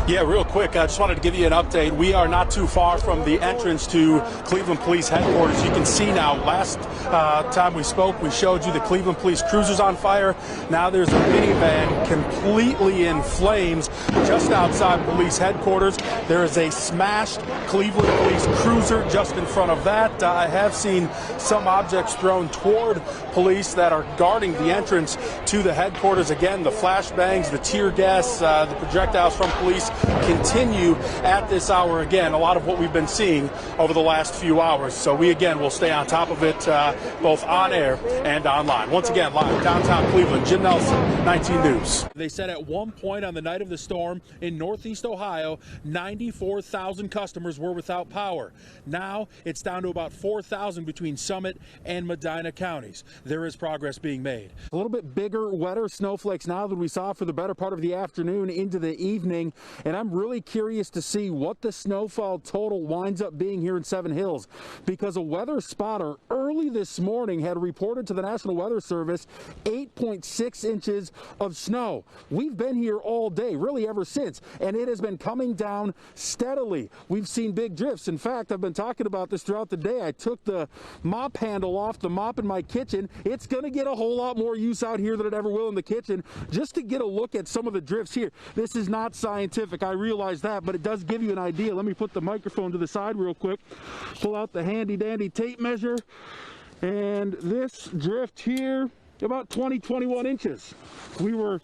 Yeah, real quick, I just wanted to give you an update. We are not too far from the entrance to Cleveland Police Headquarters. You can see now, last time we spoke, we showed you the Cleveland Police Cruiser's on fire. Now there's a minivan completely in flames just outside Police Headquarters. There is a smashed Cleveland Police Cruiser just in front of that. I have seen some objects thrown toward police that are guarding the entrance to the headquarters. Again, the flashbangs, the tear gas, the projectiles from police continue at this hour. Again, a lot of what we've been seeing over the last few hours. So we again will stay on top of it both on air and online. Once again, live downtown Cleveland, Jim Nelson, 19 News. They said at one point on the night of the storm in Northeast Ohio, 94,000 customers were without power. Now it's down to about 4,000 between Summit and Medina counties. There is progress being made. A little bit bigger, wetter snowflakes now than we saw for the better part of the afternoon into the evening. And I'm really curious to see what the snowfall total winds up being here in Seven Hills, because a weather spotter early this morning had reported to the National Weather Service 8.6 inches of snow. We've been here all day, really ever since, and it has been coming down steadily. We've seen big drifts. In fact, I've been talking about this throughout the day. I took the mop handle off the mop in my kitchen. It's going to get a whole lot more use out here than it ever will in the kitchen, just to get a look at some of the drifts here. This is not scientific, I realize that, but it does give you an idea. Let me put the microphone to the side real quick, pull out the handy dandy tape measure, and this drift here, about 21 inches. We were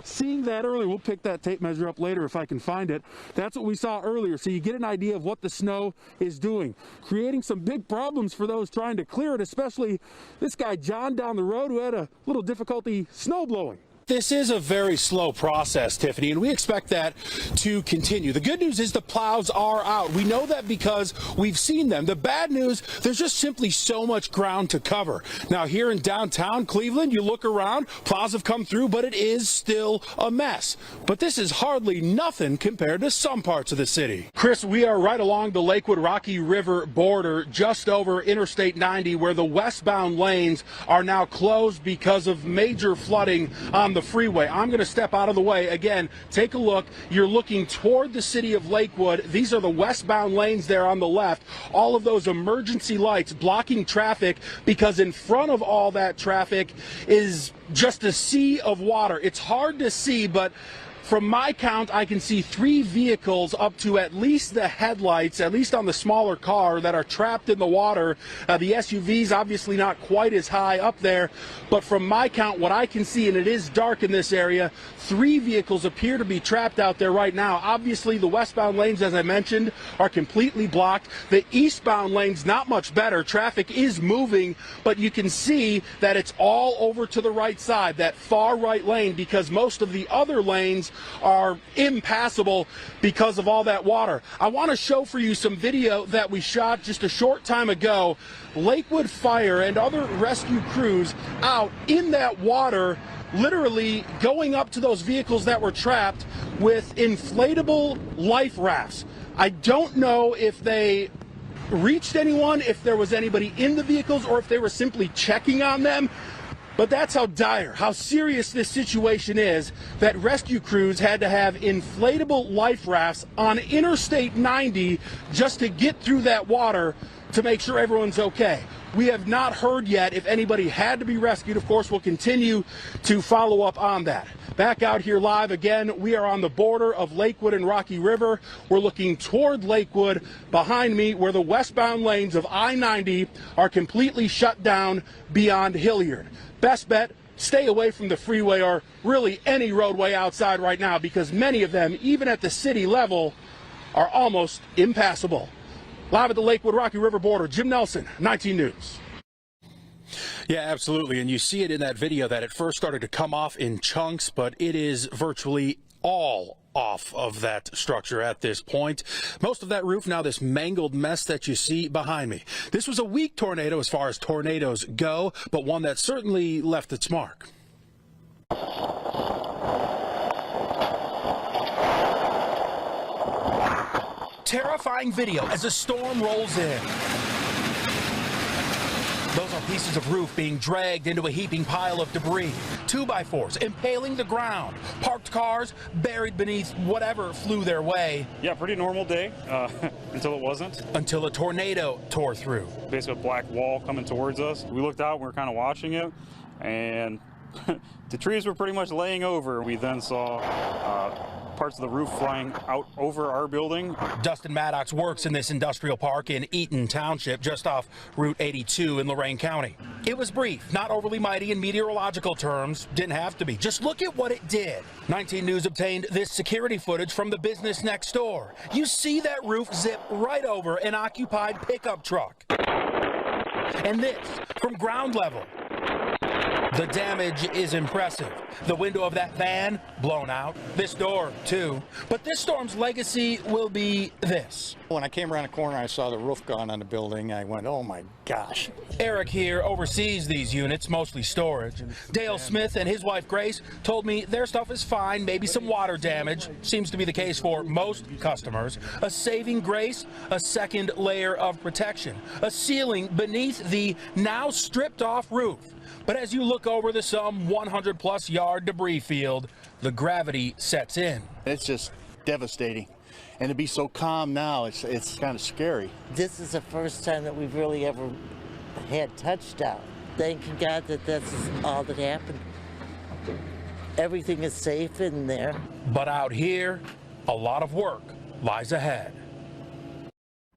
seeing that earlier. We'll pick that tape measure up later if I can find it. That's what we saw earlier. So you get an idea of what the snow is doing, creating some big problems for those trying to clear it, especially this guy John down the road who had a little difficulty snow blowing. This is a very slow process, Tiffany, and we expect that to continue. The good news is the plows are out. We know that because we've seen them. The bad news, there's just simply so much ground to cover. Now, here in downtown Cleveland, you look around, plows have come through, but it is still a mess. But this is hardly nothing compared to some parts of the city. Chris, we are right along the Lakewood-Rocky River border, just over Interstate 90, where the westbound lanes are now closed because of major flooding on the freeway. I'm going to step out of the way. Again, take a look. You're looking toward the city of Lakewood. These are the westbound lanes there on the left. All of those emergency lights blocking traffic because in front of all that traffic is just a sea of water. It's hard to see, but from my count, I can see 3 vehicles up to at least the headlights, at least on the smaller car, that are trapped in the water. The SUVs obviously not quite as high up there, but from my count, what I can see, and it is dark in this area, 3 vehicles appear to be trapped out there right now. Obviously, the westbound lanes, as I mentioned, are completely blocked. The eastbound lanes, not much better. Traffic is moving, but you can see that it's all over to the right side, that far right lane, because most of the other lanes are impassable because of all that water. I want to show for you some video that we shot just a short time ago. Lakewood Fire and other rescue crews out in that water, literally going up to those vehicles that were trapped with inflatable life rafts. I don't know if they reached anyone, if there was anybody in the vehicles, or if they were simply checking on them. But that's how dire, how serious this situation is, that rescue crews had to have inflatable life rafts on Interstate 90 just to get through that water to make sure everyone's okay. We have not heard yet if anybody had to be rescued. Of course, we'll continue to follow up on that. Back out here live again, we are on the border of Lakewood and Rocky River. We're looking toward Lakewood behind me, where the westbound lanes of I-90 are completely shut down beyond Hilliard. Best bet, stay away from the freeway or really any roadway outside right now, because many of them, even at the city level, are almost impassable. Live at the Lakewood-Rocky River border, Jim Nelson, 19 News. Yeah, absolutely. And you see it in that video that it first started to come off in chunks, but it is virtually all off of that structure at this point. Most of that roof now this mangled mess that you see behind me. This was a weak tornado as far as tornadoes go, but one that certainly left its mark. Terrifying video as a storm rolls in. Those are pieces of roof being dragged into a heaping pile of debris. 2x4s impaling the ground. Parked cars buried beneath whatever flew their way. Yeah, pretty normal day until it wasn't. Until a tornado tore through. Basically a black wall coming towards us. We looked out and we were kind of watching it, and the trees were pretty much laying over. We then saw parts of the roof flying out over our building. Dustin Maddox works in this industrial park in Eaton Township, just off Route 82 in Lorain County. It was brief, not overly mighty in meteorological terms. Didn't have to be. Just look at what it did. 19 News obtained this security footage from the business next door. You see that roof zip right over an occupied pickup truck. And this from ground level. The damage is impressive. The window of that van blown out. This door, too. But this storm's legacy will be this. When I came around the corner, I saw the roof gone on the building. I went, oh my gosh. Eric here oversees these units, mostly storage. Dale Smith and his wife Grace told me their stuff is fine, maybe some water damage. Seems to be the case for most customers. A saving grace, a second layer of protection. A ceiling beneath the now stripped off roof. But as you look over the some 100-plus yard debris field, the gravity sets in. It's just devastating. And to be so calm now, it's kind of scary. This is the first time that we've really ever had touchdown. Thanking God that that's all that happened. Everything is safe in there. But out here, a lot of work lies ahead.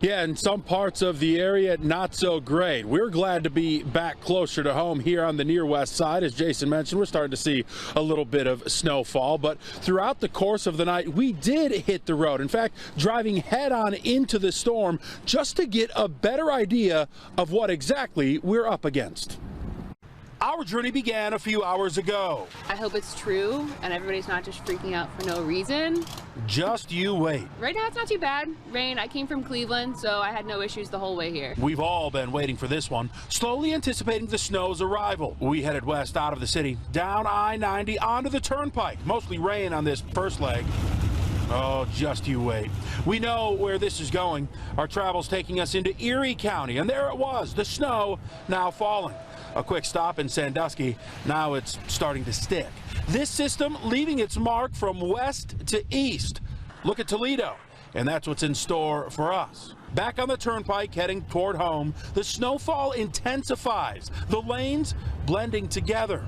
Yeah, in some parts of the area, not so great. We're glad to be back closer to home here on the near west side. As Jason mentioned, we're starting to see a little bit of snowfall, but throughout the course of the night, we did hit the road. In fact, driving head on into the storm just to get a better idea of what exactly we're up against. Our journey began a few hours ago. I hope it's true and everybody's not just freaking out for no reason. Just you wait. Right now it's not too bad. Rain, I came from Cleveland, so I had no issues the whole way here. We've all been waiting for this one, slowly anticipating the snow's arrival. We headed west out of the city, down I-90 onto the turnpike. Mostly rain on this first leg. Oh, just you wait. We know where this is going. Our travel's taking us into Erie County, and there it was, the snow now falling. A quick stop in Sandusky. Now it's starting to stick. This system leaving its mark from west to east. Look at Toledo, and that's what's in store for us. Back on the turnpike heading toward home, the snowfall intensifies, the lanes blending together.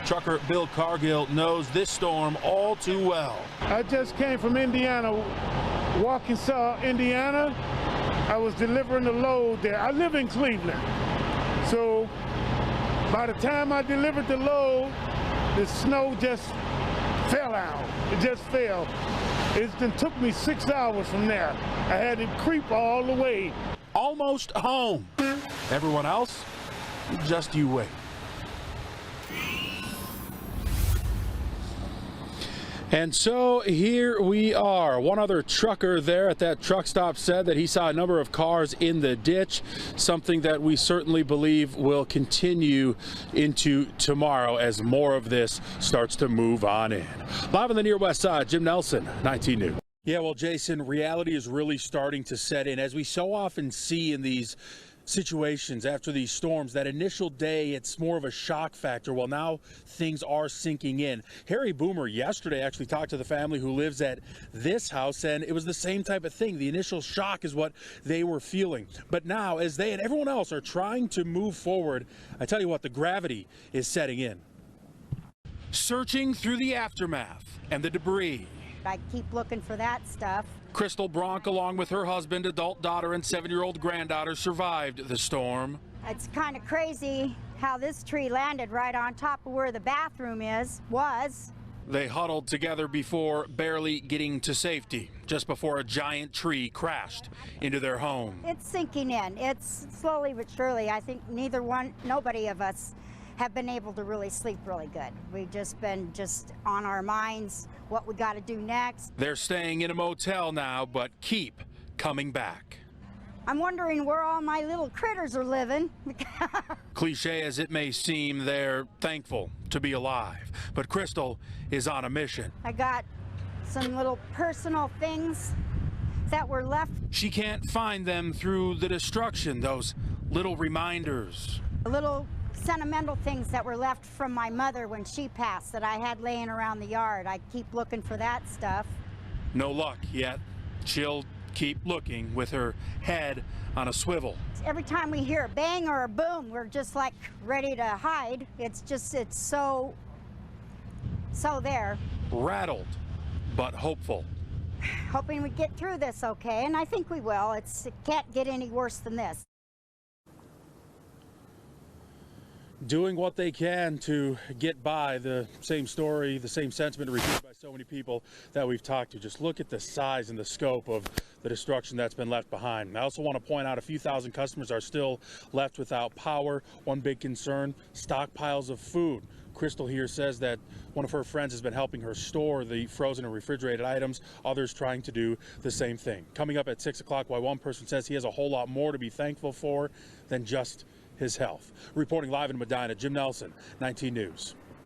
Trucker Bill Cargill knows this storm all too well. I just came from Indiana, Walkinshaw, Indiana. I was delivering a load there. I live in Cleveland. So by the time I delivered the load, the snow just fell out. It just fell. It took me 6 hours from there. I had to creep all the way. Almost home. Everyone else, just you wait. And so here we are. One other trucker there at that truck stop said that he saw a number of cars in the ditch, something that we certainly believe will continue into tomorrow as more of this starts to move on in. Live on the near west side, Jim Nelson, 19 News. Yeah, well, Jason, reality is really starting to set in. As we so often see in these situations after these storms, that initial day, it's more of a shock factor. Well, now things are sinking in. Harry Boomer yesterday actually talked to the family who lives at this house, and it was the same type of thing. The initial shock is what they were feeling. But now, as they and everyone else are trying to move forward, I tell you what, the gravity is setting in. Searching through the aftermath and the debris. I keep looking for that stuff. Crystal Bronk, along with her husband, adult daughter, and 7-year-old granddaughter, survived the storm. It's kind of crazy how this tree landed right on top of where the bathroom was. They huddled together before barely getting to safety, just before a giant tree crashed into their home. It's sinking in. It's slowly but surely. I think nobody of us have been able to really sleep really good. We've just been on our minds what we got to do next. They're staying in a motel now, but keep coming back. I'm wondering where all my little critters are living. Cliche as it may seem, they're thankful to be alive. But Crystal is on a mission. I got some little personal things that were left. She can't find them through the destruction, those little reminders Little sentimental things that were left from my mother when she passed that I had laying around the yard. I keep looking for that stuff. No luck yet. She'll keep looking with her head on a swivel. Every time we hear a bang or a boom, we're just like ready to hide. It's so there. Rattled, but hopeful. Hoping we get through this okay, and I think we will. It can't get any worse than this. Doing what they can to get by. The same story, the same sentiment repeated by so many people that we've talked to. Just look at the size and the scope of the destruction that's been left behind. I also want to point out a few thousand customers are still left without power. One big concern, stockpiles of food. Crystal here says that one of her friends has been helping her store the frozen and refrigerated items, others trying to do the same thing. Coming up at 6 o'clock, why one person says he has a whole lot more to be thankful for than just his health. Reporting live in Medina, Jim Nelson, 19 News.